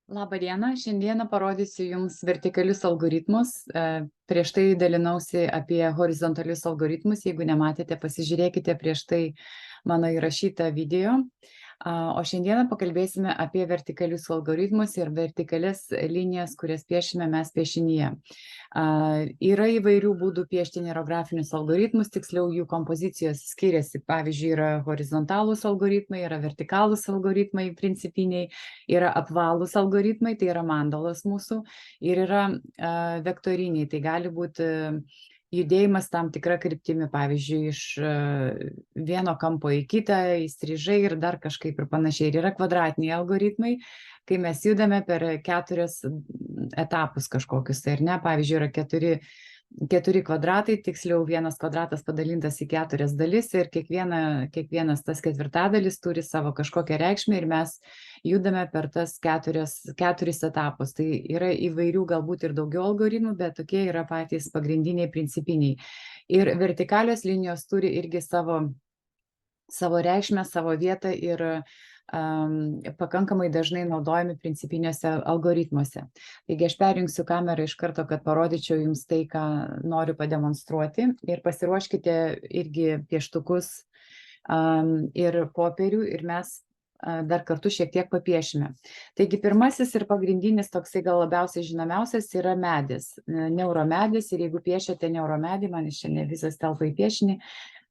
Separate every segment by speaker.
Speaker 1: Labą dieną, šiandieną parodysiu Jums vertikalius algoritmus. Prieš tai dalinausi apie horizontalius algoritmus. Jeigu nematėte, pasižiūrėkite prieš tai mano įrašytą video. O šiandieną pakalbėsime apie vertikalius algoritmus ir vertikalias linijas, kurias piešime mes piešinyje. Yra įvairių būdų piešti neirografinius algoritmus, tiksliau jų kompozicijos skiriasi. Pavyzdžiui, yra horizontalūs algoritmai, yra vertikalūs algoritmai principiniai, yra apvalūs algoritmai, tai yra mandalos mūsų, ir yra vektoriniai, tai gali būti judėjimas tam tikra kryptimi, pavyzdžiui, iš vieno kampo į kitą, įstrižai ir dar kažkaip ir panašiai. Ir yra kvadratiniai algoritmai, kai mes judame per 4 etapus kažkokius, tai ar ne, pavyzdžiui, yra keturi kvadratai, tiksliau vienas kvadratas padalintas į 4 dalis ir kiekvienas tas ketvirtadalis turi savo kažkokią reikšmę ir mes judame per tas keturis etapus. Tai yra įvairių galbūt ir daugiau algoritmų, bet tokie yra patys pagrindiniai principiniai. Ir vertikalios linijos turi irgi savo reikšmę, savo vietą ir pakankamai dažnai naudojami principiniuose algoritmuose. Taigi aš perjungsiu kamerą iš karto, kad parodyčiau Jums tai, ką noriu pademonstruoti. Ir pasiruoškite irgi pieštukus ir popierių ir mes dar kartu šiek tiek papiešime. Taigi pirmasis ir pagrindinis, toksai gal labiausiai žinomiausias, yra medis, neuromedis. Ir jeigu piešiate neuromedį, man iš čia ne visas telpa į piešinį,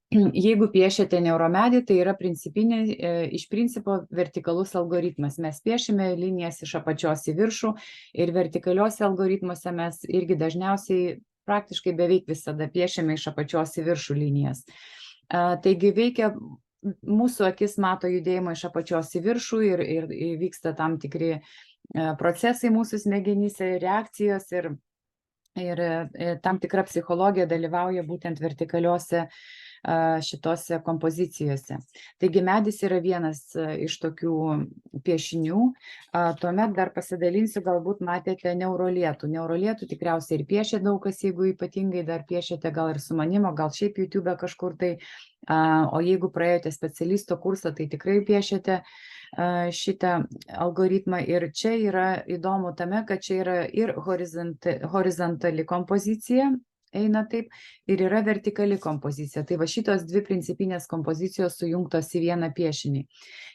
Speaker 1: jeigu piešiate neuromedį, tai yra iš principo vertikalus algoritmas. Mes piešime linijas iš apačios į viršų ir vertikaliuose algoritmuose mes irgi dažniausiai, praktiškai beveik visada piešiame iš apačios į viršų linijas. Taigi veikia, mūsų akis mato judėjimą iš apačios į viršų ir vyksta tam tikri procesai mūsų smegenyse, reakcijos ir tam tikra psichologija dalyvauja būtent vertikaliuose šitose kompozicijose. Taigi medis yra vienas iš tokių piešinių. Tuomet dar pasidalinsiu, galbūt matėte neurolietų. Neurolietų tikriausiai ir piešė daug kas, jeigu ypatingai dar piešėte gal ir su manimo, gal šiaip YouTube kažkur tai. O jeigu praėjote specialisto kursą, tai tikrai piešėte šitą algoritmą. Ir čia yra įdomu tame, kad čia yra ir horizontali kompozicija, eina taip, ir yra vertikali kompozicija. Tai va šitos dvi principinės kompozicijos sujungtos į vieną piešinį.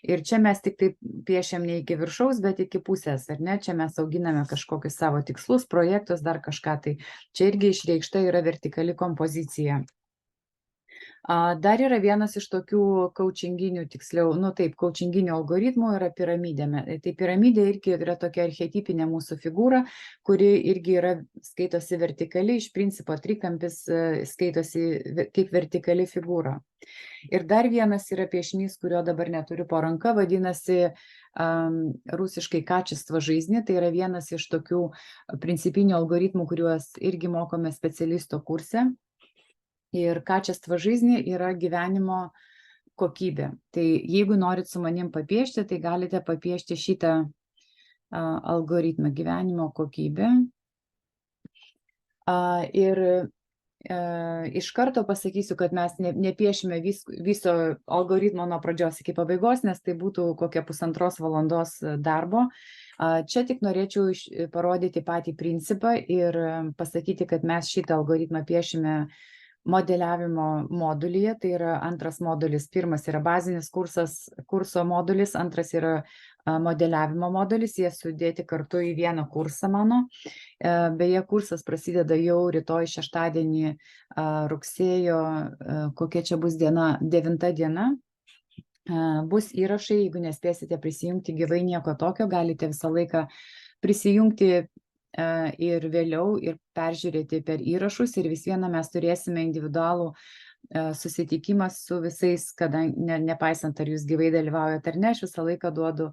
Speaker 1: Ir čia mes tik taip piešiam ne iki viršaus, bet iki pusės, ar ne? Čia mes auginame kažkokius savo tikslus, projektus, dar kažką. Tai čia irgi išreikšta yra vertikali kompozicija. Dar yra vienas iš tokių coachinginių, tiksliau, coachinginių algoritmų yra piramidė. Tai piramidė irgi yra tokia archetipinė mūsų figūra, kuri irgi skaitosi vertikali, iš principo trikampis skaitosi kaip vertikali figūra. Ir dar vienas yra piešinys, kurio dabar neturiu po ranka, vadinasi rusiškai kačestvo žaizdni. Tai yra vienas iš tokių principinių algoritmų, kuriuos irgi mokome specialisto kurse. Ir kačestvo žaizdni yra gyvenimo kokybė. Tai jeigu norit su manim papiešti, tai galite papiešti šitą algoritmą gyvenimo kokybė. Ir iš karto pasakysiu, kad mes nepiešime viso algoritmo nuo pradžios iki pabaigos, nes tai būtų kokia 1,5 valandos darbo. Čia tik norėčiau parodyti patį principą ir pasakyti, kad mes šitą algoritmą piešime modeliavimo modulyje. Tai yra antras modulis. Pirmas yra bazinis kurso modulis, antras yra modeliavimo modulis. Jie sudėti kartu į vieną kursą mano. Beje, kursas prasideda jau rytoj šeštadienį, rugsėjo, kokia čia bus diena, 9 diena. Bus įrašai, jeigu nespėsite prisijungti gyvai, nieko tokio, galite visą laiką prisijungti ir vėliau ir peržiūrėti per įrašus, ir vis viena mes turėsime individualų susitikimą su visais, kadangi nepaisant ar jūs gyvai dalyvaujate ar ne, aš visą laiką duodu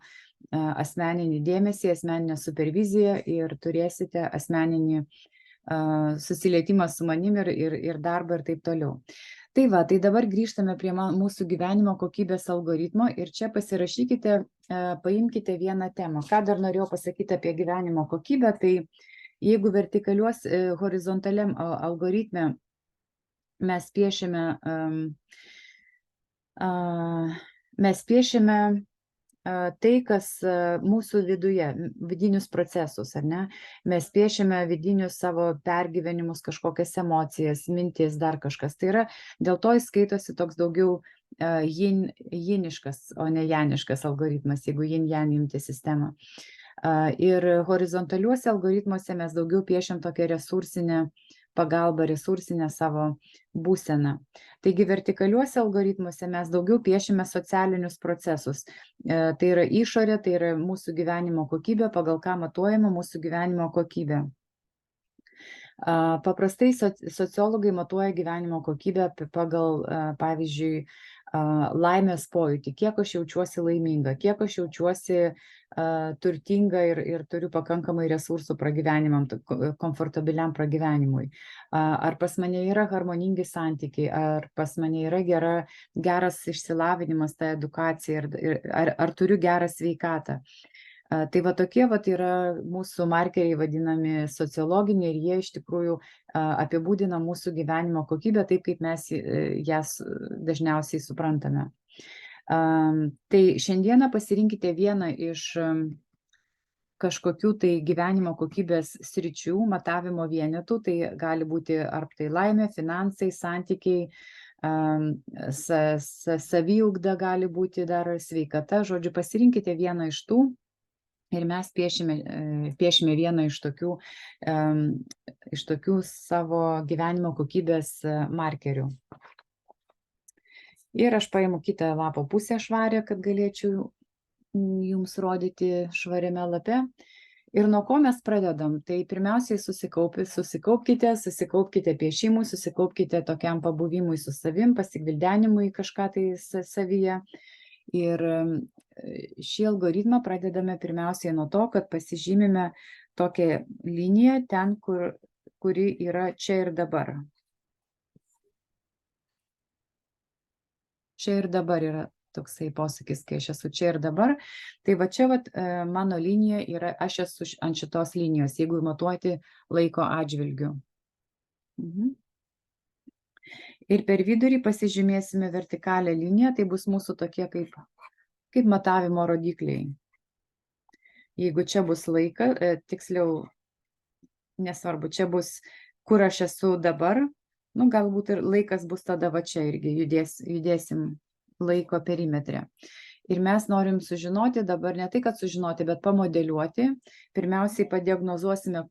Speaker 1: asmeninį dėmesį, asmeninę superviziją ir turėsite asmeninį susilietimą su manim ir darbą ir taip toliau. Tai va, tai dabar grįžtame prie mūsų gyvenimo kokybės algoritmo ir čia pasirašykite, paimkite vieną temą. Ką dar norėjau pasakyti apie gyvenimo kokybę, tai jeigu horizontaliam algoritme mes piešime tai, kas mūsų viduje, vidinius procesus, ar ne? Mes piešiame vidinius savo pergyvenimus, kažkokias emocijas, mintis, dar kažkas. Tai yra, dėl to jis skaitosi toks daugiau jiniškas, o ne janiškas algoritmas, jeigu yin-yang imti sistemą. Ir horizontaliuose algoritmuose mes daugiau piešiam tokią resursinę pagalbą, resursinę savo būseną. Taigi vertikaliuose algoritmuose mes daugiau piešime socialinius procesus. Tai yra išorė, tai yra mūsų gyvenimo kokybė, pagal ką matuojama mūsų gyvenimo kokybė. Paprastai sociologai matuoja gyvenimo kokybę pagal, pavyzdžiui, laimės pojūtį, kiek aš jaučiuosi laiminga, kiek aš jaučiuosi turtinga ir turiu pakankamai resursų pragyvenimam, komfortabiliam pragyvenimui. Ar pas mane yra harmoningi santykiai, ar pas mane yra geras išsilavinimas, ta edukacija, ar turiu gerą sveikatą. Tai va tokie yra mūsų markeriai vadinami sociologiniai ir jie iš tikrųjų apibūdina mūsų gyvenimo kokybę taip, kaip mes jas dažniausiai suprantame. Tai šiandieną pasirinkite vieną iš kažkokių tai gyvenimo kokybės sričių, matavimo vienetų, tai gali būti ar tai laimė, finansai, santykiai, saviugda gali būti dar sveikata, žodžiu, pasirinkite vieną iš tų. Ir mes piešime vieną iš tokių savo gyvenimo kokybės markerių. Ir aš paimu kitą lapo pusę švarę, kad galėčiau jums rodyti švariame lape. Ir nuo ko mes pradedam? Tai pirmiausiai susikaupkite piešimui, susikaupkite tokiam pabuvimui su savim, pasigvildenimui kažką tai savyje. Ir šį algoritmą pradedame pirmiausiai nuo to, kad pasižymime tokią liniją ten, kuri yra čia ir dabar. Čia ir dabar yra toksai posakis, kai aš esu čia ir dabar. Tai va čia mano linija yra, aš esu ant šitos linijos, jeigu matuoti laiko atžvilgiu. Ir per vidurį pasižymėsime vertikalią liniją, tai bus mūsų tokie kaip matavimo rodikliai. Jeigu čia bus laikas, tiksliau, nesvarbu, čia bus, kur aš esu dabar, galbūt ir laikas bus tada va čia irgi, judėsim laiko perimetre. Ir mes norim sužinoti dabar, ne tai, kad sužinoti, bet pamodeliuoti. Pirmiausiai padiagnozuosime,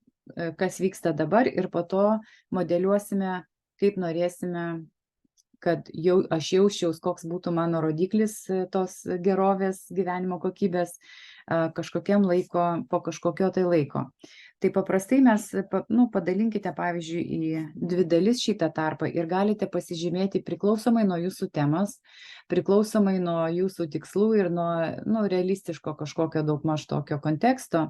Speaker 1: kas vyksta dabar ir po to modeliuosime, kaip norėsime, kad aš jausčiaus, koks būtų mano rodiklis tos gerovės gyvenimo kokybės kažkokiam laiko, po kažkokio tai laiko. Tai paprastai mes, padalinkite, pavyzdžiui, į dvi dalis šitą tarpą ir galite pasižymėti priklausomai nuo jūsų temas, priklausomai nuo jūsų tikslų ir nuo realistiško kažkokio daugmaž tokio konteksto.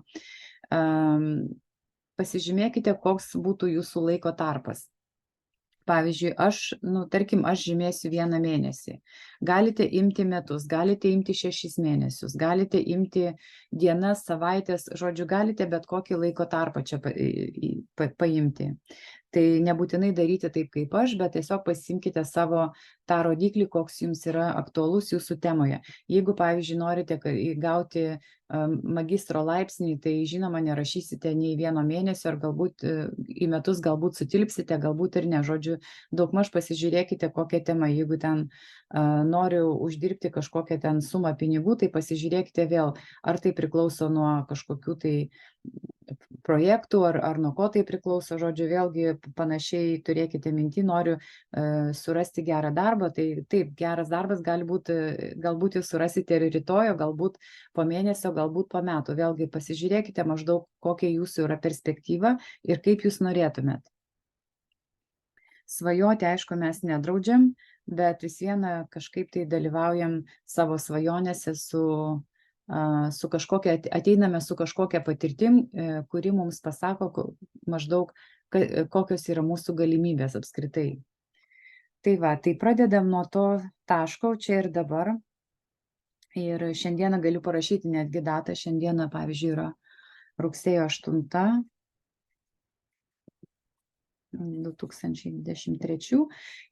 Speaker 1: Pasižymėkite, koks būtų jūsų laiko tarpas. Pavyzdžiui, tarkim, aš žymėsiu 1 mėnesį. Galite imti metus, galite imti 6 mėnesius, galite imti dienas, savaitės, žodžiu, galite bet kokį laiko tarpą čia paimti. Tai nebūtinai daryti taip kaip aš, bet tiesiog pasimkite savo tą rodiklį, koks jums yra aktualus jūsų temoje. Jeigu, pavyzdžiui, norite gauti magistro laipsnį, tai žinoma, nerašysite nei 1 mėnesio, ar galbūt į metus galbūt sutilpsite, galbūt ir ne. Žodžiu, daugmaž pasižiūrėkite, kokią temą. Jeigu ten noriu uždirbti kažkokią ten sumą pinigų, tai pasižiūrėkite vėl, ar tai priklauso nuo kažkokių tai projektų, ar nuo ko tai priklauso. Žodžiu, vėlgi panašiai turėkite minty, noriu surasti gerą darbą, tai taip, geras darbas galbūt jūs surasite ir rytoj, galbūt po mėnesio, galbūt po metų. Vėlgi pasižiūrėkite maždaug, kokia jūsų yra perspektyva ir kaip jūs norėtumėt. Svajoti, aišku, mes nedraudžiam, bet vis viena kažkaip tai dalyvaujam savo svajonėse ateiname su kažkokia patirtim, kuri mums pasako maždaug, kokios yra mūsų galimybės apskritai. Tai va, tai pradedam nuo to taško čia ir dabar. Ir šiandieną galiu parašyti netgi datą. Šiandieną, pavyzdžiui, yra rugsėjo 8. 2023.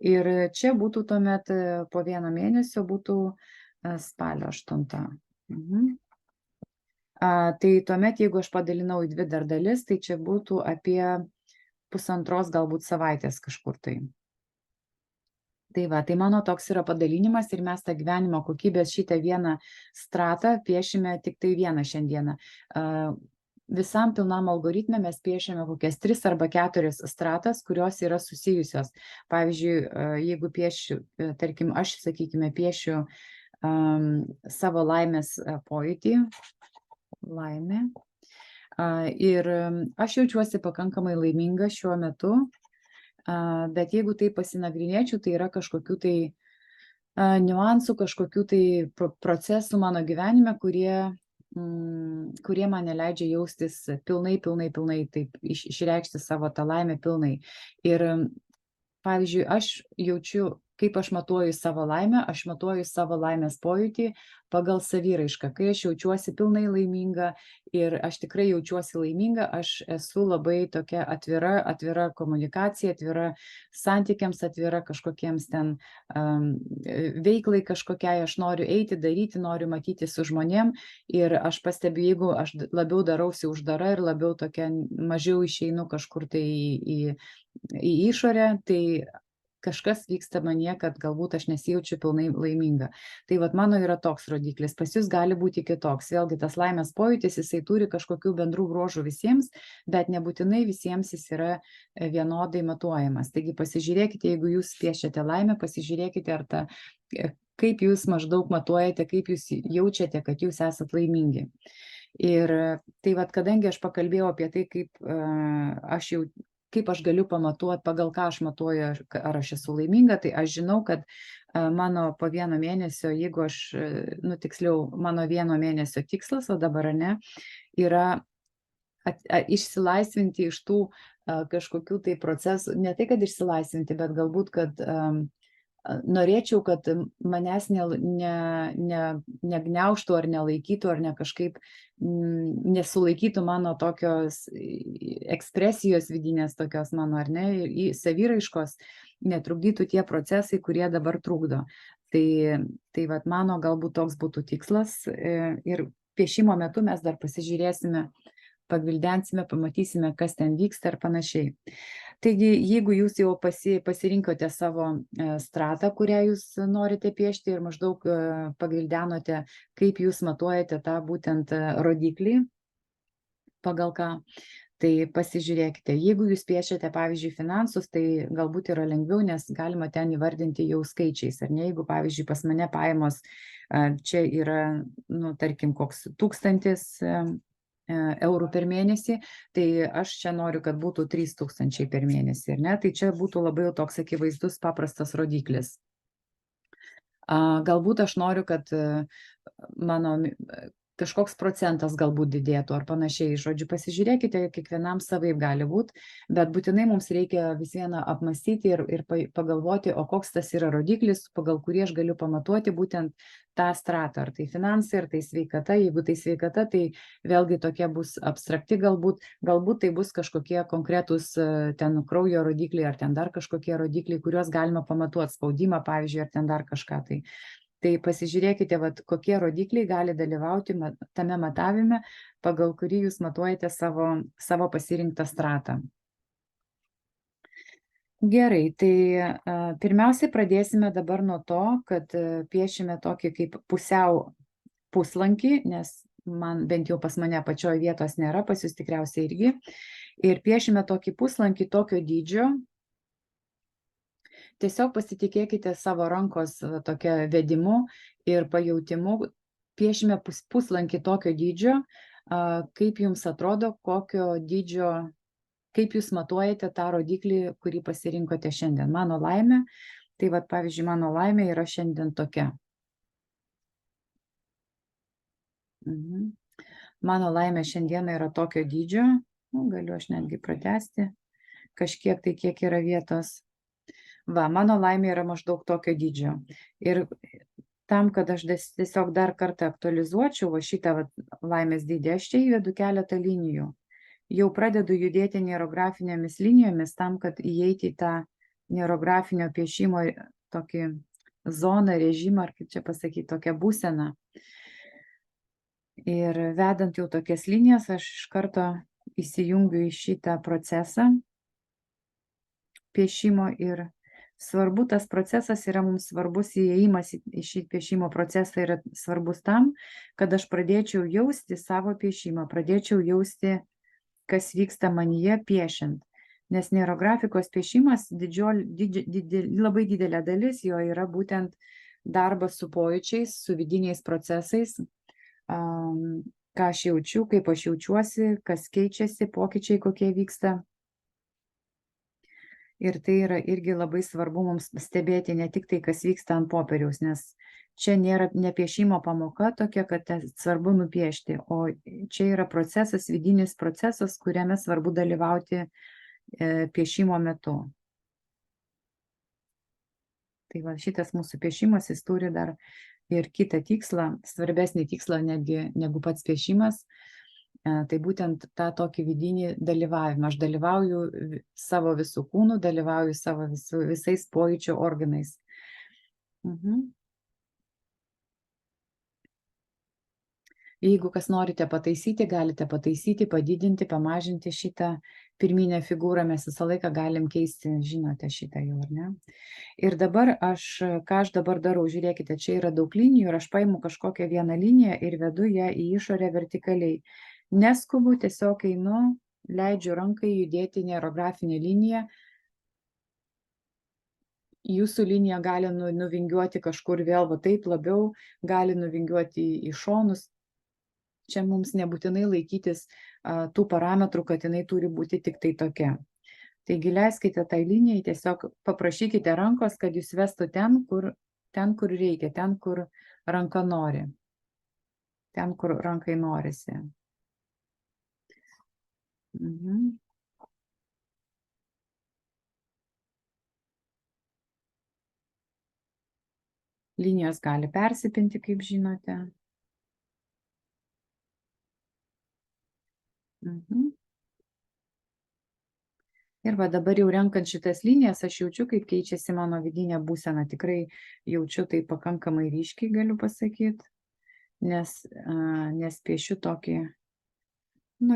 Speaker 1: Ir čia būtų tuomet po 1 mėnesio būtų spalio 8. Tai tuomet, jeigu aš padalinau į 2 dar dalis, tai čia būtų apie 1,5 galbūt savaitės kažkur tai. Tai va, tai mano toks yra padalinimas ir mes tą gyvenimo kokybės šitą vieną stratą piešime tik tai vieną šiandieną. Visam pilnam algoritme mes piešiame kokias 3 arba 4 stratas, kurios yra susijusios. Pavyzdžiui, jeigu piešiu, tarkim, aš, sakykime, piešiu savo laimės pojūtį, laimė, ir aš jaučiuosi pakankamai laiminga šiuo metu, bet jeigu tai pasinagrinėčiau, tai yra kažkokių tai niuansų, kažkokių tai procesų mano gyvenime, kurie man neleidžia jaustis pilnai, taip išreikšti savo tą laimę pilnai. Ir pavyzdžiui, aš jaučiu, kaip aš matuoju savo laimę, aš matuoju savo laimės pojūtį pagal saviraišką. Kai aš jaučiuosi pilnai laiminga ir aš tikrai jaučiuosi laiminga, aš esu labai tokia atvira komunikacija, atvira santykiams, atvira kažkokiems ten veiklai kažkokiai, aš noriu eiti, daryti, noriu matyti su žmonėm ir aš pastebiu, jeigu aš labiau darausi uždara ir labiau tokia mažiau išeinu kažkur tai į išorę, tai kažkas vyksta manyje, kad galbūt aš nesijaučiu pilnai laiminga. Tai vat mano yra toks rodiklis, pas jūs gali būti kitoks. Vėlgi tas laimės pojūtis, jisai turi kažkokių bendrų bruožų visiems, bet nebūtinai visiems jis yra vienodai matuojamas. Taigi pasižiūrėkite, jeigu jūs piešiate laimę, pasižiūrėkite, kaip jūs maždaug matuojate, kaip jūs jaučiate, kad jūs esat laimingi. Ir tai vat, kadangi aš pakalbėjau apie tai, kaip aš galiu pamatuoti, pagal ką aš matuoju, ar aš esu laiminga, tai aš žinau, kad mano po 1 mėnesio, jeigu aš, tiksliau, mano 1 mėnesio tikslas, o dabar ne, yra išsilaisvinti iš tų kažkokių tai procesų, ne tai, kad išsilaisvinti, bet galbūt, kad norėčiau, kad manęs negniaužtų ar nelaikytų, ar ne kažkaip nesulaikytų mano tokios ekspresijos vidinės tokios mano, ar ne, saviraiškos, netrukdytų tie procesai, kurie dabar trukdo. Tai vat mano galbūt toks būtų tikslas ir piešimo metu mes dar pasižiūrėsime, pagvildensime, pamatysime, kas ten vyksta ir panašiai. Taigi, jeigu jūs jau pasirinkote savo stratą, kurią jūs norite piešti ir maždaug pagvildenote, kaip jūs matuojate tą būtent rodiklį, pagal ką, tai pasižiūrėkite. Jeigu jūs piešiate, pavyzdžiui, finansus, tai galbūt yra lengviau, nes galima ten įvardinti jau skaičiais. Ar ne, jeigu, pavyzdžiui, pas mane pajamos čia yra, tarkim, koks 1000 eurų per mėnesį, tai aš čia noriu, kad būtų 3000 per mėnesį, ar ne? Tai čia būtų labai toks akivaizdus, paprastas rodiklis. Galbūt aš noriu, kad mano kažkoks procentas galbūt didėtų ar panašiai. Žodžiu, pasižiūrėkite, kiekvienam savaip gali būti, bet būtinai mums reikia vis vieną apmastyti ir pagalvoti, o koks tas yra rodiklis, pagal kurį aš galiu pamatuoti būtent tą stratą, ar tai finansai, ar tai sveikata. Jeigu tai sveikata, tai vėlgi tokia bus abstrakti galbūt tai bus kažkokie konkretūs ten kraujo rodikliai, ar ten dar kažkokie rodikliai, kuriuos galima pamatuoti, spaudimą, pavyzdžiui, ar ten dar kažką tai. Tai pasižiūrėkite, kokie rodikliai gali dalyvauti tame matavime, pagal kurį jūs matuojate savo pasirinktą stratą. Gerai, tai pirmiausiai pradėsime dabar nuo to, kad piešime tokį kaip pusiau puslankį, nes man bent jau pas mane pačioje vietos nėra, pas jūs tikriausiai irgi. Ir piešime tokį puslankį tokio dydžio. Tiesiog pasitikėkite savo rankos tokia vedimu ir pajautimu. Piešime puslankį tokio dydžio, kaip jums atrodo, kokio dydžio, kaip jūs matuojate tą rodiklį, kurį pasirinkote šiandien. Mano laimė, tai vat, pavyzdžiui, mano laimė yra šiandien tokia. Mano laimė šiandieną yra tokio dydžio, galiu aš netgi pratęsti, kažkiek tai kiek yra vietos. Va, mano laimė yra maždaug tokio dydžio. Ir tam, kad aš tiesiog dar kartą aktualizuočiau šitą laimės dydį, aš čia įvedu keletą linijų. Jau pradedu judėti neurografinėmis linijomis tam, kad įeiti į tą neurografinio piešimo tokį zoną, režimą, ar kaip čia pasakyti, tokią būseną. Ir vedant jau tokias linijas, aš iš karto įsijungiu į šitą procesą piešimo ir svarbu, tas procesas yra mums svarbus, įėjimas į šį piešimo procesą yra svarbus tam, kad aš pradėčiau jausti savo piešimą, pradėčiau jausti, kas vyksta manyje piešiant. Nes neurografikos piešimas labai didelė dalis jo yra būtent darbas su pojūčiais, su vidiniais procesais, ką aš jaučiu, kaip aš jaučiuosi, kas keičiasi, pokyčiai kokie vyksta. Ir tai yra irgi labai svarbu mums stebėti ne tik tai, kas vyksta ant popieriaus, nes čia nėra ne piešimo pamoka tokia, kad svarbu nupiešti, o čia yra procesas, vidinis procesas, kuriame svarbu dalyvauti piešimo metu. Tai va, šitas mūsų piešimas, jis turi dar ir kitą tikslą, svarbesnį tikslą netgi negu pats piešimas. Tai būtent tą tokį vidinį dalyvavimą. Aš dalyvauju savo visų kūnų, dalyvauju savo visais pojūčio organais. Jeigu kas norite pataisyti, galite pataisyti, padidinti, pamažinti šitą pirminę figūrą. Mes visą laiką galim keisti, žinote šitą jau, ar ne? Ir dabar ką aš dabar darau, žiūrėkite, čia yra daug linijų ir aš paimu kažkokią vieną liniją ir vedu ją į išorę vertikaliai. Neskubu, tiesiog einu, leidžiu rankai judėti neurografinę liniją. Jūsų linija gali nuvingiuoti kažkur vėl, va taip labiau, gali nuvingiuoti į šonus. Čia mums nebūtinai laikytis tų parametrų, kad jinai turi būti tik tai tokia. Taigi leiskite tai linijai, tiesiog paprašykite rankos, kad jūs vestų ten, kur reikia, ten, kur ranka nori. Ten, kur rankai norisi. Linijos gali persipinti, kaip žinote. Ir va dabar jau renkant šitas linijas, aš jaučiu, kaip keičiasi mano vidinė būsena. Tikrai jaučiu tai pakankamai ryškiai, galiu pasakyti, nes piešiu tokį,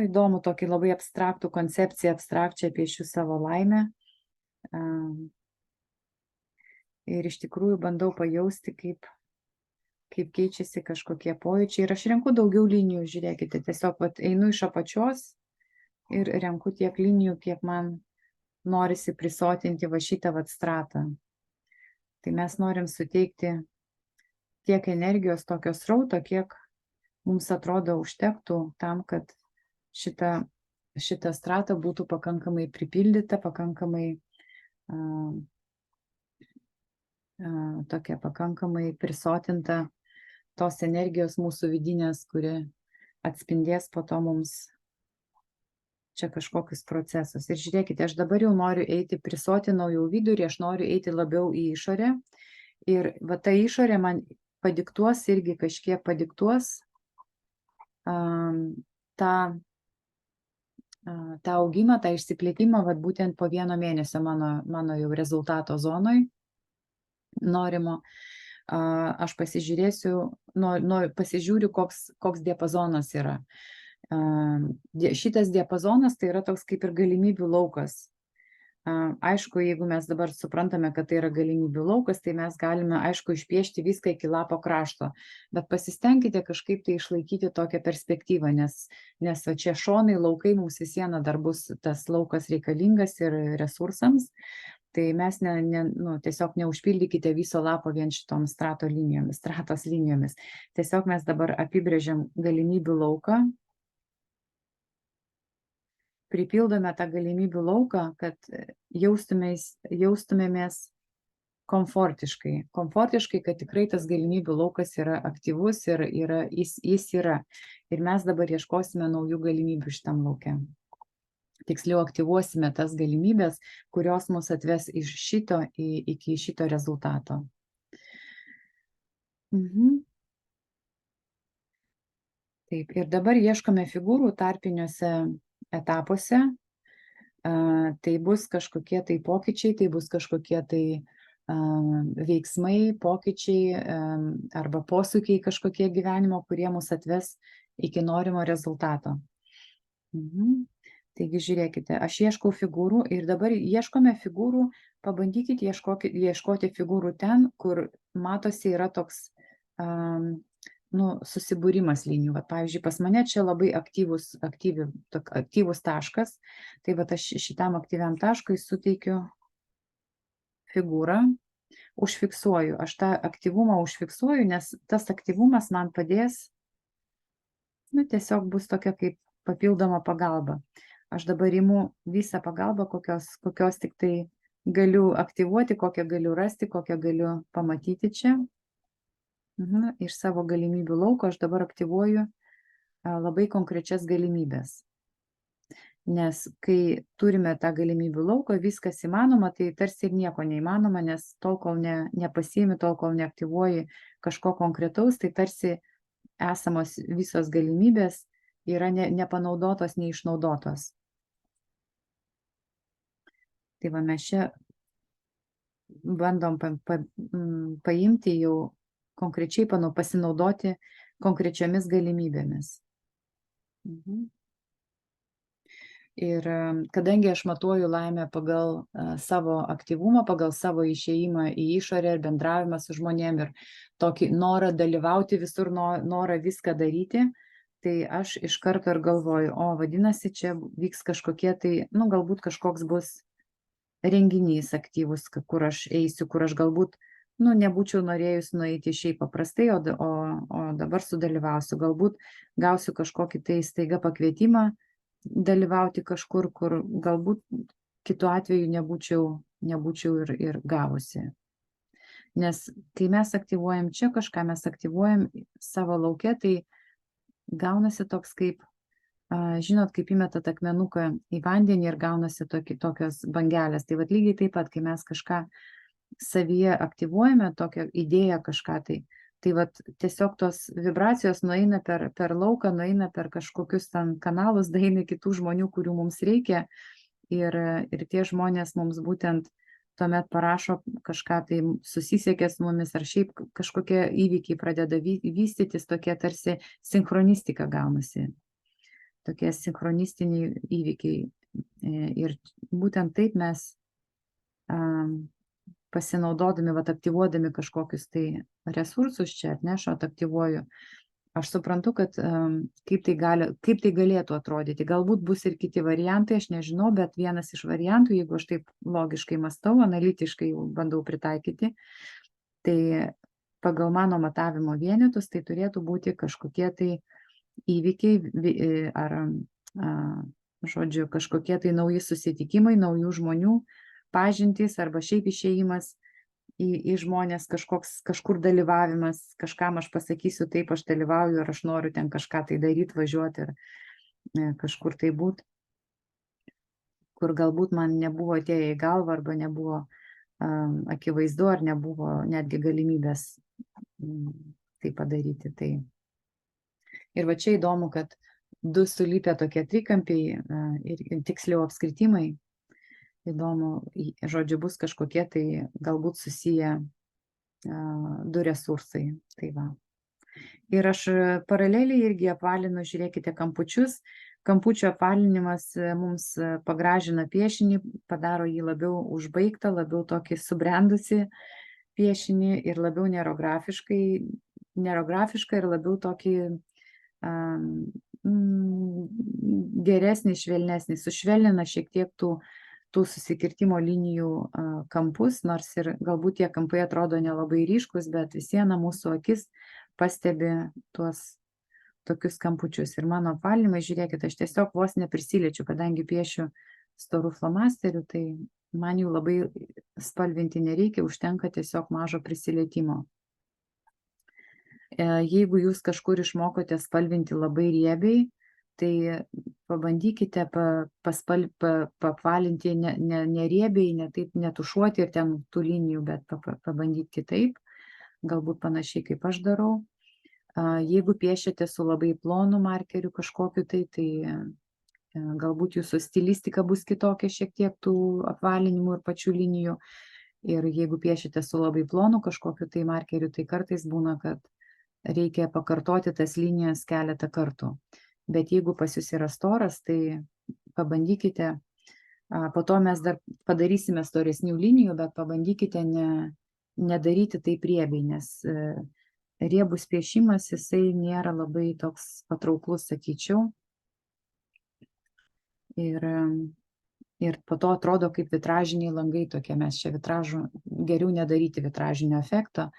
Speaker 1: įdomų, tokį labai abstraktų koncepciją, abstrakčią piešiu savo laimę. Ir iš tikrųjų bandau pajausti, kaip keičiasi kažkokie pojūčiai. Ir aš renku daugiau linijų, žiūrėkite, tiesiog einu iš apačios ir renku tiek linijų, kiek man norisi prisotinti va šitą stratą. Tai mes norim suteikti tiek energijos tokio srauto, kiek mums atrodo užtektų tam, kad šita strata būtų pakankamai pripildyta, pakankamai tokia pakankamai prisotinta tos energijos mūsų vidinės, kuri atspindės po to mums čia kažkokius procesus. Ir žiūrėkite, aš dabar jau noriu eiti, prisotinau jau vidurį, aš noriu eiti labiau į išorę. Ir va ta išorė man padiktuos, irgi kažkiek padiktuos tą augimą, tą išsiplėtimą, va būtent po 1 mėnesio mano jau rezultato zonoj norimo. Aš pasižiūrėsiu, pasižiūriu, koks diapazonas yra. Šitas diapazonas tai yra toks kaip ir galimybių laukas. Aišku, jeigu mes dabar suprantame, kad tai yra galimybių laukas, tai mes galime, aišku, išpiešti viską iki lapo krašto, bet pasistengkite kažkaip tai išlaikyti tokią perspektyvą, nes va čia šonai, laukai mums visieną dar bus tas laukas reikalingas ir resursams, tai mes tiesiog neužpildykite viso lapo vien šitom stratos linijomis. Tiesiog mes dabar apibrėžiam galimybių lauką, pripildome tą galimybių lauką, kad jaustumėmės komfortiškai, kad tikrai tas galimybių laukas yra aktyvus ir jis yra. Ir mes dabar ieškosime naujų galimybių šitam lauke. Tiksliau aktyvuosime tas galimybės, kurios mus atves iš šito iki šito rezultato. Taip, ir dabar ieškome figūrų tarpiniuose etapuose. Tai bus kažkokie tai pokyčiai, tai bus kažkokie tai veiksmai, pokyčiai arba posūkiai kažkokie gyvenimo, kurie mus atves iki norimo rezultato. Taigi žiūrėkite, aš ieškau figūrų ir dabar ieškome figūrų, pabandykite ieškoti figūrų ten, kur matosi yra toks susibūrimas linijų. Vat, pavyzdžiui, pas mane čia labai aktyvus taškas, tai vat aš šitam aktyviam taškui suteikiu figūrą, užfiksuoju. Aš tą aktyvumą užfiksuoju, nes tas aktyvumas man padės, tiesiog bus tokia kaip papildoma pagalba. Aš dabar imu visą pagalbą, kokios tik tai galiu aktyvuoti, kokią galiu rasti, kokią galiu pamatyti čia. Iš savo galimybių lauko aš dabar aktyvuoju labai konkrečias galimybės. Nes kai turime tą galimybių lauką, viskas įmanoma, tai tarsi ir nieko neįmanoma, nes tol, kol nepasiimi, tol, kol neaktyvuoji kažko konkretaus, tai tarsi esamos visos galimybės yra nepanaudotos, neišnaudotos. Tai va, mes čia bandom paimti jau konkrečiai, pasinaudoti konkrečiomis galimybėmis. Ir kadangi aš matuoju laimę pagal savo aktyvumą, pagal savo išėjimą į išorę ir bendravimą su žmonėm ir tokį norą dalyvauti visur, norą viską daryti, tai aš iš karto ir galvoju, vadinasi, čia vyks kažkokie tai, galbūt kažkoks bus renginys aktyvus, kur aš eisiu, kur aš galbūt, nebūčiau norėjus nueiti šiaip paprastai, o dabar sudalyvausiu. Galbūt gausiu kažkokį tai staiga pakvietimą dalyvauti kažkur, kur galbūt kitu atveju nebūčiau ir gavusi. Nes kai mes aktyvuojam čia kažką, mes aktyvuojam savo lauke, tai gaunasi toks kaip, žinot, kaip įmetat akmenuką į vandenį ir gaunasi tokios bangelės. Tai vat lygiai taip pat, kai mes kažką savyje aktyvuojame, tokią idėją kažką, tai vat tiesiog tos vibracijos nueina per lauką, nueina per kažkokius ten kanalus, daeina kitų žmonių, kurių mums reikia, ir tie žmonės mums būtent tuomet parašo kažką, tai susisiekia su mumis, ar šiaip kažkokie įvykiai pradeda vystytis, tokie tarsi sinchronistika gaunasi, tokie sinchronistiniai įvykiai. Ir būtent taip mes pasinaudodami, aktyvuodami kažkokius tai resursus čia atnešot, aktyvuoju. Aš suprantu, kad kaip tai galėtų atrodyti. Galbūt bus ir kiti variantai, aš nežinau, bet vienas iš variantų, jeigu aš taip logiškai mąstau, analitiškai bandau pritaikyti, tai pagal mano matavimo vienetus tai turėtų būti kažkokie tai įvykiai ar, žodžiu, kažkokie tai nauji susitikimai, naujų žmonių pažintys arba šiaip išėjimas į žmonės, kažkur dalyvavimas, kažkam aš pasakysiu, taip aš dalyvauju ir aš noriu ten kažką tai daryti, važiuoti ir kažkur tai būti, kur galbūt man nebuvo atėję į galvą arba nebuvo akivaizdu ar nebuvo netgi galimybės tai padaryti. Tai. Ir va čia įdomu, kad du sulipę tokie trikampiai ir tiksliau apskritimai. Įdomu, žodžiu, bus kažkokie tai galbūt susiję du resursai. Tai va. Ir aš paraleliai irgi apvalinu, žiūrėkite, kampučius. Kampučio apvalinimas mums pagražina piešinį, padaro jį labiau užbaigtą, labiau tokį subrendusi piešinį ir labiau nerografišką ir labiau tokį geresnį, švelnesnį, sušvelnina šiek tiek tų susikirtimo linijų kampus, nors ir galbūt tie kampai atrodo nelabai ryškus, bet vis viena mūsų akis pastebi tuos tokius kampučius. Ir mano apvalinimai, žiūrėkit, aš tiesiog vos neprisiliečiu, kadangi piešiu storų flomasterių, tai man jų labai spalvinti nereikia, užtenka tiesiog mažo prisilietimo. Jeigu jūs kažkur išmokote spalvinti labai riebiai, tai pabandykite paapvalinti ne riebiai, ne taip netušuoti ir ten tų linijų, bet pabandyti kitaip, galbūt panašiai kaip aš darau. Jeigu piešiate su labai plonu markeriu kažkokiu tai galbūt jūsų stilistika bus kitokia šiek tiek tų apvalinimų ir pačių linijų. Ir jeigu piešite su labai plonu kažkokiu tai markeriu, tai kartais būna, kad reikia pakartoti tas linijas keletą kartų. Bet jeigu pas jūs yra storas, tai pabandykite, po to mes dar padarysime storesnių linijų, bet pabandykite nedaryti taip riebiai, nes riebus piešimas, jisai nėra labai toks patrauklus, sakyčiau. Ir po to atrodo kaip vitražiniai langai tokie. Mes čia vitražų, geriau nedaryti vitražinio efekto,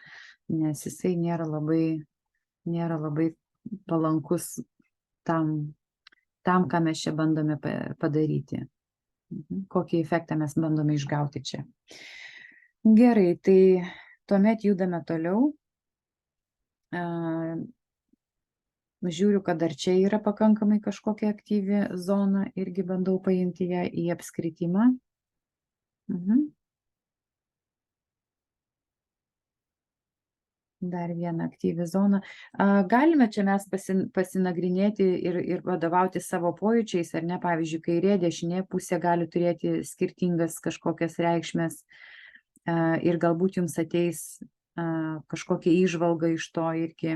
Speaker 1: nes jisai nėra labai palankus tam, ką mes čia bandome padaryti. Kokį efektą mes bandome išgauti čia. Gerai, tai tuomet judame toliau. Žiūriu, kad dar čia yra pakankamai kažkokia aktyvi zona, irgi bandau paimti ją į apskritimą. Dar vieną aktyvi zoną. Galime čia mes pasinagrinėti ir vadovauti savo pojūčiais, ar ne? Pavyzdžiui, kairė, dešinė pusė gali turėti skirtingas kažkokias reikšmes ir galbūt jums ateis kažkokia įžvalga iš to irgi.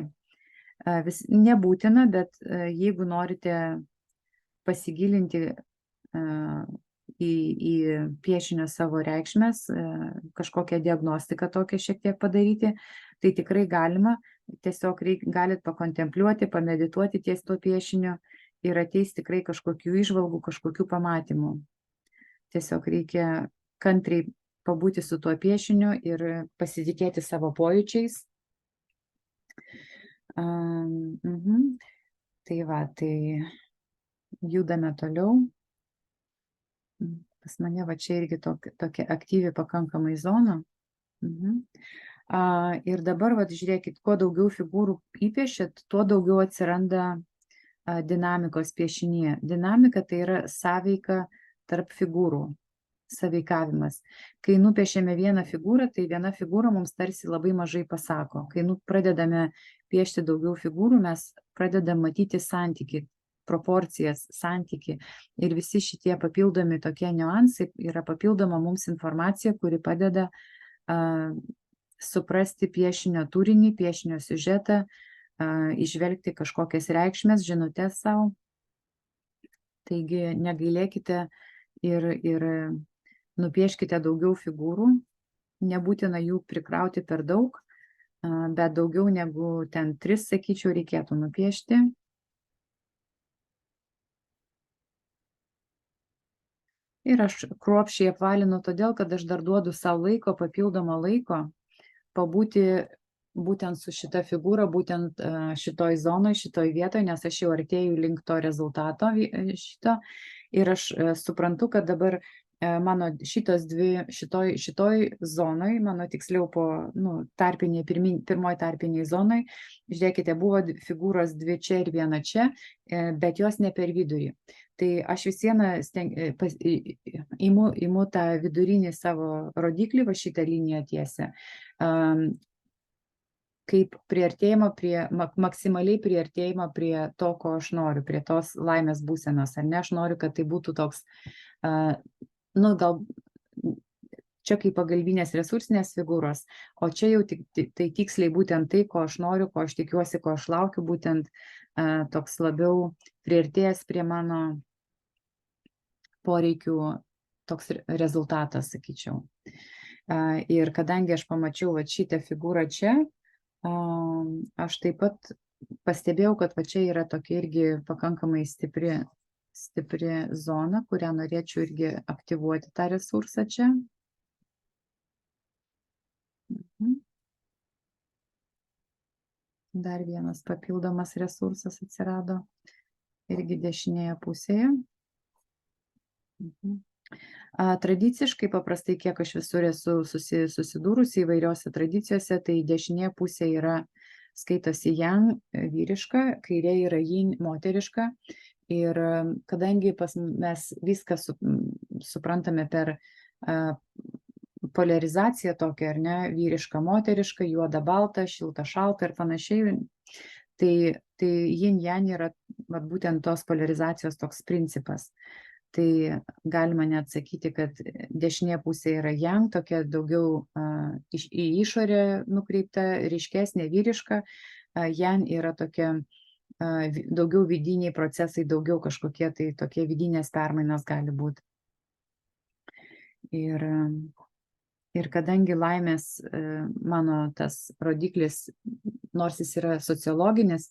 Speaker 1: Nebūtina, bet jeigu norite pasigilinti į piešinio savo reikšmes, kažkokią diagnostiką tokią šiek tiek padaryti, tai tikrai galima. Tiesiog galit pakontempliuoti, pamedituoti ties to piešinio ir ateis tikrai kažkokių įžvalgų, kažkokių pamatymų. Tiesiog reikia kantriai pabūti su tuo piešiniu ir pasitikėti savo pojūčiais. Tai va, tai judame toliau. Pas mane va čia irgi tokia aktyvi pakankamai zona. Ir dabar, va, žiūrėkit, kuo daugiau figūrų įpiešėt, tuo daugiau atsiranda dinamikos piešinėje. Dinamika tai yra sąveika tarp figūrų, sąveikavimas. Kai nupiešėme vieną figūrą, tai viena figūra mums tarsi labai mažai pasako. Kai pradedame piešti daugiau figūrų, mes pradedam matyti santykį, proporcijas, santykį. Ir visi šitie papildomi tokie niuansai yra papildoma mums informacija, kuri padeda suprasti piešinio turinį, piešinio siužetą, išvelgti kažkokias reikšmes, žinutes savo. Taigi negailėkite ir nupieškite daugiau figūrų. Nebūtina jų prikrauti per daug, bet daugiau negu ten 3, sakyčiau, reikėtų nupiešti. Ir aš kruopščiai apvalinu todėl, kad aš dar duodu savo laiko, papildomą laiko, pabūti būtent su šita figūra, būtent šitoj zonoj, šitoj vietoj, nes aš jau artėju link to rezultato šito. Ir aš suprantu, kad dabar mano šitoj zonoj, mano tiksliau po pirmoji tarpiniai zonai, žiūrėkite, buvo figūros 2 čia ir 1 čia, bet jos ne per vidurį. Tai aš vis vieną imu tą vidurinį savo rodiklį, va šitą liniją tiesią, kaip maksimaliai priartėjimo prie to, ko aš noriu, prie tos laimės būsenos, ar ne? Aš noriu, kad tai būtų toks, gal čia kaip pagalbinės resursinės figūros, o čia jau tai tiksliai būtent tai, ko aš noriu, ko aš tikiuosi, ko aš laukiu, būtent toks labiau priartėjęs prie mano poreikių, toks rezultatas, sakyčiau. Ir kadangi aš pamačiau šitą figūrą čia, aš taip pat pastebėjau, kad čia yra tokia irgi pakankamai stipri zona, kurią norėčiau irgi aktyvuoti tą resursą čia. Dar vienas papildomas resursas atsirado irgi dešinėje pusėje. Tradiciškai paprastai, kiek aš visur esu susidūrusi įvairiose tradicijose, tai dešinė pusė yra, skaitosi yang, vyriška, kairė yra yin, moteriška. Ir kadangi mes viską suprantame per poliarizaciją tokią, ar ne, vyriška, moteriška, juoda, balta, šilta, šalta ir panašiai, tai yin yang yra būtent tos poliarizacijos toks principas. Tai galima net sakyti, kad dešinė pusė yra yang, tokia daugiau į išorę nukreipta, ryškesnė, vyriška, Jan yra tokia daugiau vidiniai procesai, daugiau kažkokie tai tokie vidinės permainos gali būti. Ir kadangi laimės mano tas rodiklis, nors jis yra sociologinis,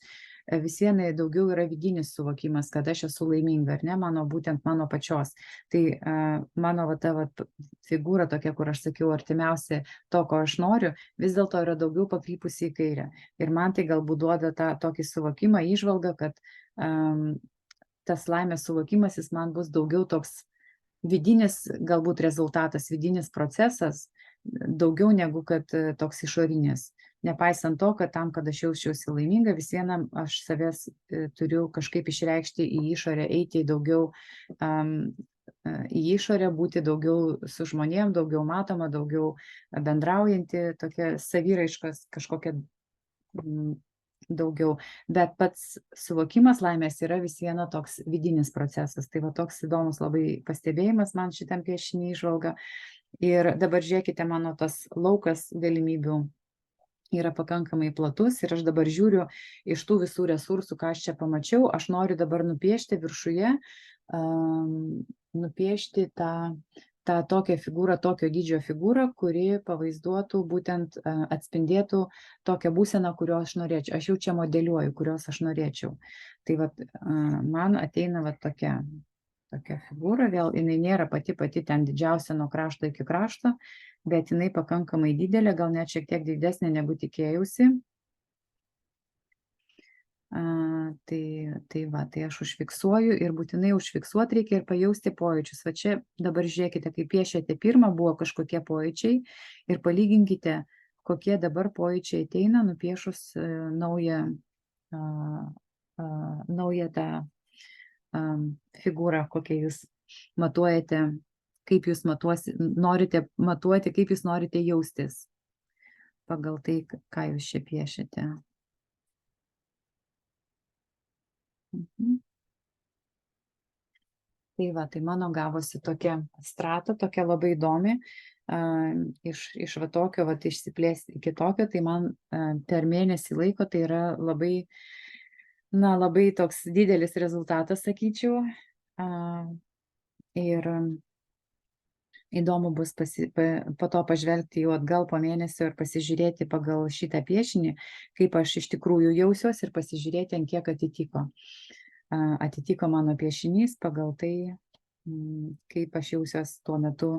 Speaker 1: vis vienai daugiau yra vidinis suvokimas, kad aš esu laiminga, ar ne, būtent mano pačios. Tai mano ta figūra tokia, kur aš sakiau, artimiausia to, ko aš noriu, vis dėlto yra daugiau pakrypusi į kairę. Ir man tai galbūt duoda tą tokį suvokimą, įžvalgą, kad tas laimės suvokimas, jis man bus daugiau toks vidinis, galbūt rezultatas, vidinis procesas, daugiau negu kad toks išorinis. Nepaisant to, kad tam, kad aš jausčiausi laiminga, vis vienam aš savęs turiu kažkaip išreikšti į išorę, eiti daugiau į išorę, būti daugiau su žmonėm, daugiau matoma, daugiau bendraujanti, tokia saviraiškos kažkokia daugiau. Bet pats suvokimas laimės yra vis viena toks vidinis procesas. Tai va toks įdomus labai pastebėjimas man šitam piešinį įžvalga. Ir dabar žiūrėkite, mano tas laukas galimybių yra pakankamai platus ir aš dabar žiūriu iš tų visų resursų, ką aš čia pamačiau, aš noriu dabar nupiešti viršuje, nupiešti tą tokią figūrą, tokio dydžio figūrą, kuri pavaizduotų, būtent atspindėtų tokią būseną, kurio aš norėčiau. Aš jau čia modeliuoju, kurios aš norėčiau. Tai vat, man ateina vat tokia figūra, vėl jinai nėra pati ten didžiausia nuo krašto iki krašto, bet jinai pakankamai didelė, gal net šiek tiek didesnė negu tikėjausi. Tai aš užfiksuoju ir būtinai užfiksuoti reikia ir pajausti pojūčius. Va čia dabar žiūrėkite, kai piešėte pirmą, buvo kažkokie pojūčiai ir palyginkite, kokie dabar pojūčiai ateina, nupiešus naują tą figūrą, kokią jūs matuojate, kaip jūs norite matuoti, kaip jūs norite jaustis pagal tai, ką jūs čia piešėte. Tai va, tai mano gavosi tokia strata, tokia labai įdomi, iš va tokio, va, išsiplėsti iki tokio, tai man per mėnesį laiko tai yra labai, labai toks didelis rezultatas, sakyčiau, ir įdomu bus po to pažvelgti jau atgal po mėnesio ir pasižiūrėti pagal šitą piešinį, kaip aš iš tikrųjų jausiuosi ir pasižiūrėti, ant kiek atitiko mano piešinys pagal tai, kaip aš jausiuosi tuo metu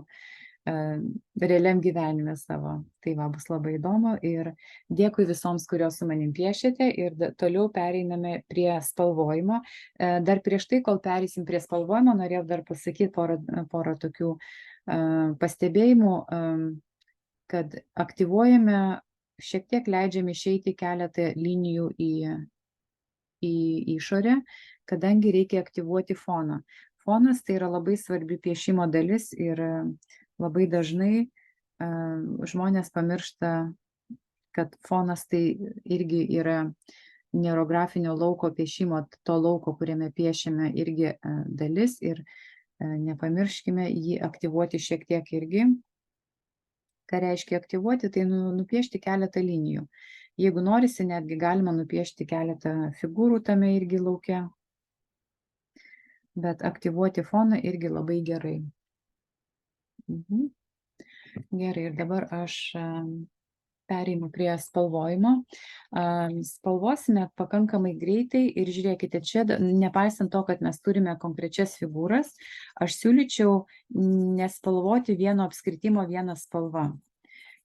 Speaker 1: realiam gyvenime savo. Tai va, bus labai įdomu ir dėkui visoms, kurios su manim piešėte ir toliau pereiname prie spalvojimo. Dar prieš tai, kol pereisim prie spalvojimo, norėjau dar pasakyti porą tokių pastebėjimų, kad aktyvuojame, šiek tiek leidžiam išeiti keletą linijų į išorę, kadangi reikia aktyvuoti foną. Fonas tai yra labai svarbi piešimo dalis ir labai dažnai žmonės pamiršta, kad fonas tai irgi yra neurografinio lauko piešimo, to lauko, kuriame piešiame, irgi dalis ir nepamirškime jį aktyvuoti šiek tiek irgi. Ką reiškia aktyvuoti, tai nupiešti keletą linijų. Jeigu norisi, netgi galima nupiešti keletą figūrų tame irgi lauke, bet aktyvuoti foną irgi labai gerai. Gerai, ir dabar aš pereinu prie spalvojimo. Spalvosime pakankamai greitai ir žiūrėkite, čia nepaisant to, kad mes turime konkrečias figūras, aš siūlyčiau nespalvoti vieno apskritimo vieną spalvą.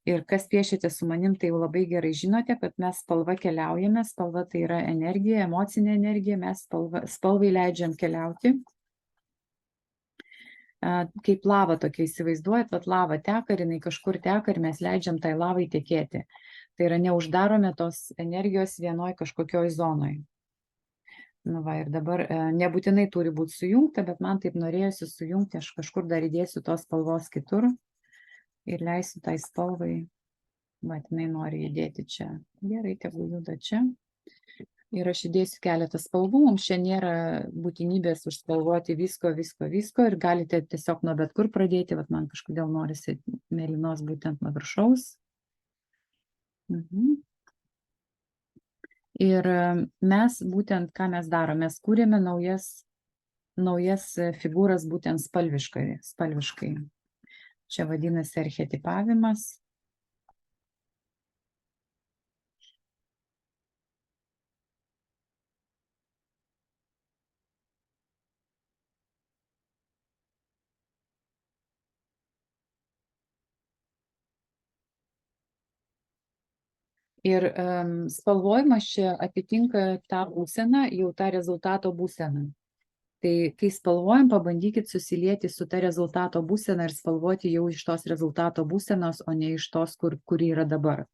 Speaker 1: Ir kas piešite su manim, tai jau labai gerai žinote, kad mes spalva keliaujame, spalva tai yra energija, emocinė energija, mes spalvai leidžiam keliauti. Kaip lava tokia, įsivaizduojat, vat lava teka ir jinai kažkur teka ir mes leidžiam tai lavai tekėti. Tai yra neuždarome tos energijos vienoj kažkokioj zonoj. Nu va, ir dabar nebūtinai turi būti sujungta, bet man taip norėjusi sujungti, aš kažkur dar įdėsiu tos spalvos kitur ir leisiu tai spalvai, vat jinai nori judėti čia. Gerai, tegu juda čia. Ir aš įdėsiu keletą spalvų, mums čia nėra būtinybės užspalvoti visko ir galite tiesiog nuo bet kur pradėti, vat man kažkodėl norisi mėlynos būtent nuo viršaus. Ir mes būtent, ką mes darome, mes kūrėme naujas figūras būtent spalviškai. Čia vadinasi archetipavimas. Ir spalvojimas čia atitinka tą būseną, jau tą rezultato būseną. Tai kai spalvojam, pabandykit susilieti su ta rezultato būsena ir spalvoti jau iš tos rezultato būsenos, o ne iš tos, kuri yra dabar.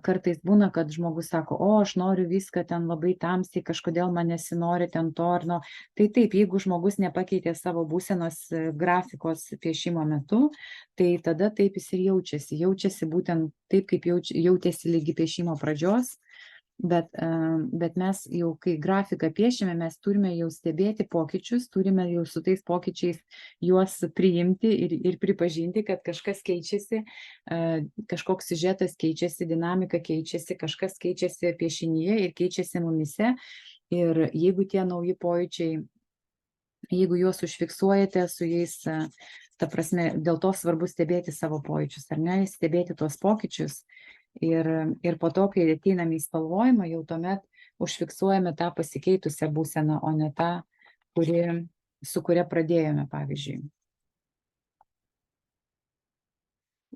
Speaker 1: Kartais būna, kad žmogus sako, o aš noriu viską ten labai tamsiai, kažkodėl man nesinori ten to ar no. Tai taip, jeigu žmogus nepakeitė savo būsenos grafikos piešimo metu, tai tada taip jis ir jaučiasi. Jaučiasi būtent taip, kaip jautėsi lygi piešimo pradžios. Bet mes jau, kai grafiką piešime, mes turime jau stebėti pokyčius, turime jau su tais pokyčiais juos priimti ir pripažinti, kad kažkas keičiasi, kažkoks siužetas keičiasi, dinamika keičiasi, kažkas keičiasi piešinyje ir keičiasi mumise. Ir jeigu tie nauji pojūčiai, jeigu juos užfiksuojate su jais, ta prasme, dėl to svarbu stebėti savo pojūčius, ar ne, stebėti tuos pokyčius. Ir po to, kai ateiname į spalvojimą, jau tuomet užfiksuojame tą pasikeitusią būseną, o ne tą, su kuria pradėjome, pavyzdžiui.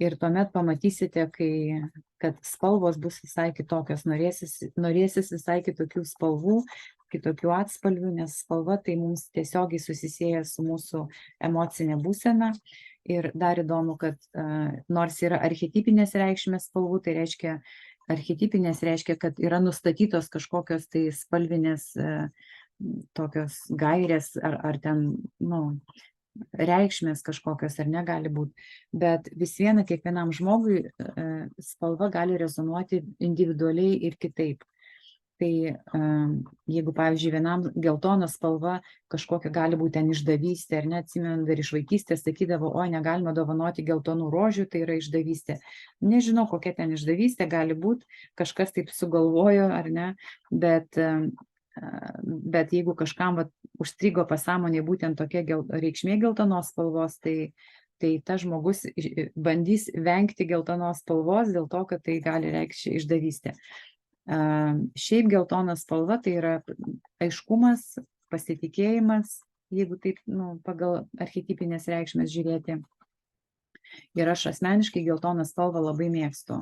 Speaker 1: Ir tuomet pamatysite, kad spalvos bus visai kitokios, norėsis visai kitokių spalvų, kitokių atspalvių, nes spalva tai mums tiesiogiai susisieja su mūsų emocinė būsena. Ir dar įdomu, kad nors yra archetipinės reikšmės spalvų, tai reiškia, archetipinės reiškia, kad yra nustatytos kažkokios tai spalvinės tokios gairės ar ten, reikšmės kažkokios ar negali būti. Bet vis viena kiekvienam žmogui spalva gali rezonuoti individualiai ir kitaip. Tai jeigu, pavyzdžiui, vienam geltona spalva kažkokia gali būti ten išdavystė, ar neatsimenu, dar iš vaikystės sakydavo, o negalima dovanoti geltonų rožių, tai yra išdavystė. Nežinau, kokia ten išdavystė gali būti, kažkas taip sugalvojo, ar ne, bet jeigu kažkam užstrigo pasąmonė būtent tokia reikšmė geltonos spalvos, tai tas žmogus bandys vengti geltonos spalvos dėl to, kad tai gali reikšti išdavystę. Šiaip geltona spalva tai yra aiškumas, pasitikėjimas, jeigu taip pagal archetipinės reikšmės žiūrėti. Ir aš asmeniškai geltoną spalvą labai mėgstu.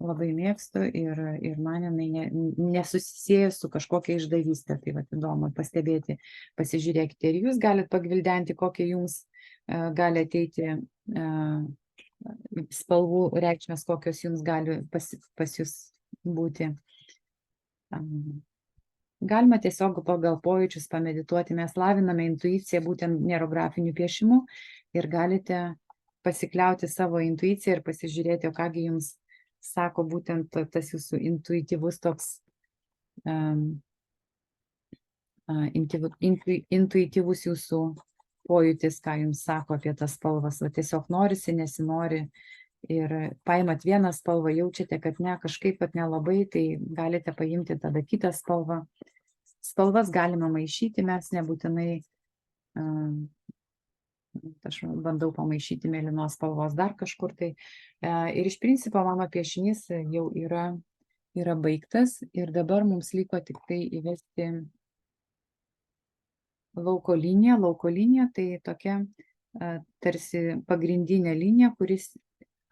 Speaker 1: Labai mėgstu ir man jinai nesusisieja su kažkokia išdavystė. Tai įdomu pastebėti, pasižiūrėkite ir jūs galite pagvildenti, kokie jums gali ateiti spalvų reikšmės, kokios jums gali pas jūs būti. Galima tiesiog pagal pojūčius pamedituoti. Mes laviname intuiciją būtent nerografiniu piešimu ir galite pasikliauti savo intuiciją ir pasižiūrėti, o kągi jums sako būtent tas jūsų intuityvus toks intuityvus jūsų pojūtis, ką jums sako apie tas spalvas. Tiesiog norisi, nesinori. Ir paimat vieną spalvą, jaučiate, kad ne, kažkaip, kad nelabai, tai galite paimti tada kitą spalvą. Spalvas galima maišyti, mes nebūtinai, aš bandau pamaišyti mėlynos spalvos dar kažkur tai. Ir iš principo mano piešinys jau yra baigtas ir dabar mums liko tik tai įvesti lauko liniją. Lauko linija tai tokia tarsi pagrindinė linija, kuris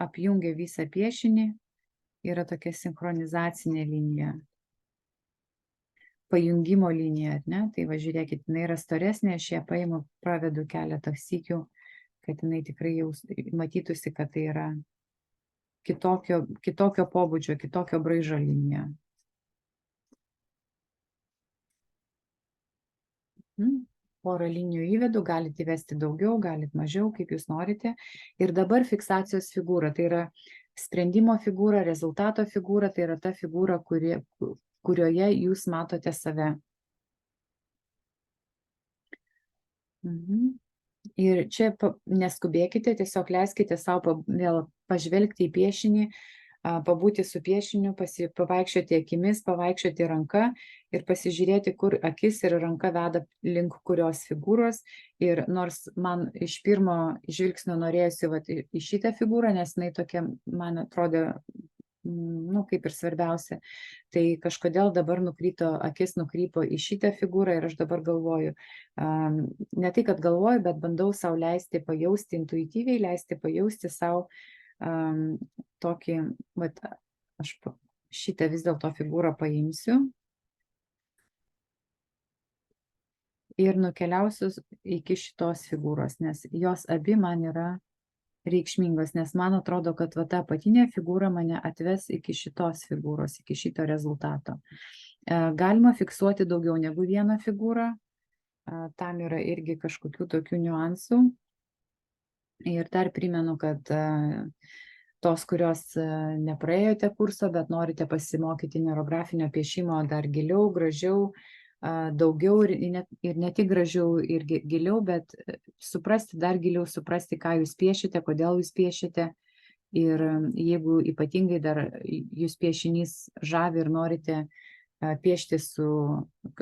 Speaker 1: apjungia visą piešinį, yra tokia sinchronizacinė linija, pajungimo linija, ne? Tai žiūrėkit, jinai yra storesnė, aš ją paimu, pravedu keletą sykių, kad jinai tikrai jau matytųsi, kad tai yra kitokio pobūdžio, kitokio braižo linija. Porą linijų įvedu, galite įvesti daugiau, galite mažiau, kaip jūs norite. Ir dabar fiksacijos figūra, tai yra sprendimo figūra, rezultato figūra, tai yra ta figūra, kurioje jūs matote save. Ir čia neskubėkite, tiesiog leiskite savo vėl pažvelgti į piešinį, pabūti su piešiniu, pavaikščioti akimis, pavaikščioti ranka ir pasižiūrėti, kur akis ir ranka veda link kurios figūros. Ir nors man iš pirmo žvilgsnio norėjusi į šitą figūrą, nes jinai tokia, man atrodė, kaip ir svarbiausia, tai kažkodėl dabar akis nukrypo į šitą figūrą ir aš dabar galvoju, ne tai, kad galvoju, bet bandau sau leisti pajausti intuityviai, leisti pajausti sau tokį, aš šitą vis dėlto figūrą paimsiu ir nukeliausiu iki šitos figūros, nes jos abi man yra reikšmingos, nes man atrodo, kad ta apatinė figūra mane atves iki šitos figūros, iki šito rezultato. Galima fiksuoti daugiau negu vieną figūrą, tam yra irgi kažkokių tokių niuansų. Ir dar primenu, kad tos, kurios nepraėjote kurso, bet norite pasimokyti neurografinio piešimo dar giliau, gražiau, daugiau ir ne tik gražiau ir giliau, bet suprasti, dar giliau suprasti, ką jūs piešite, kodėl jūs piešite. Ir jeigu ypatingai dar jūs piešinys žavi ir norite piešti su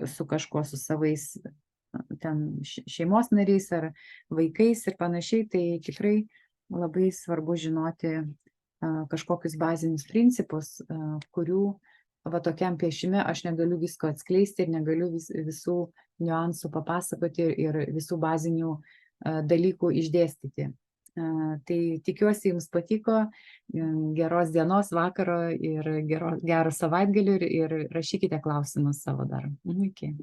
Speaker 1: kažkuo, su savais ten šeimos nariais ar vaikais ir panašiai, tai tikrai labai svarbu žinoti kažkokius bazinius principus, kurių tokiam piešime aš negaliu visko atskleisti ir negaliu visų niuansų papasakoti ir visų bazinių dalykų išdėstyti. Tai tikiuosi jums patiko, geros dienos, vakaro ir gero savaitgalio ir rašykite klausimus savo dar. Iki.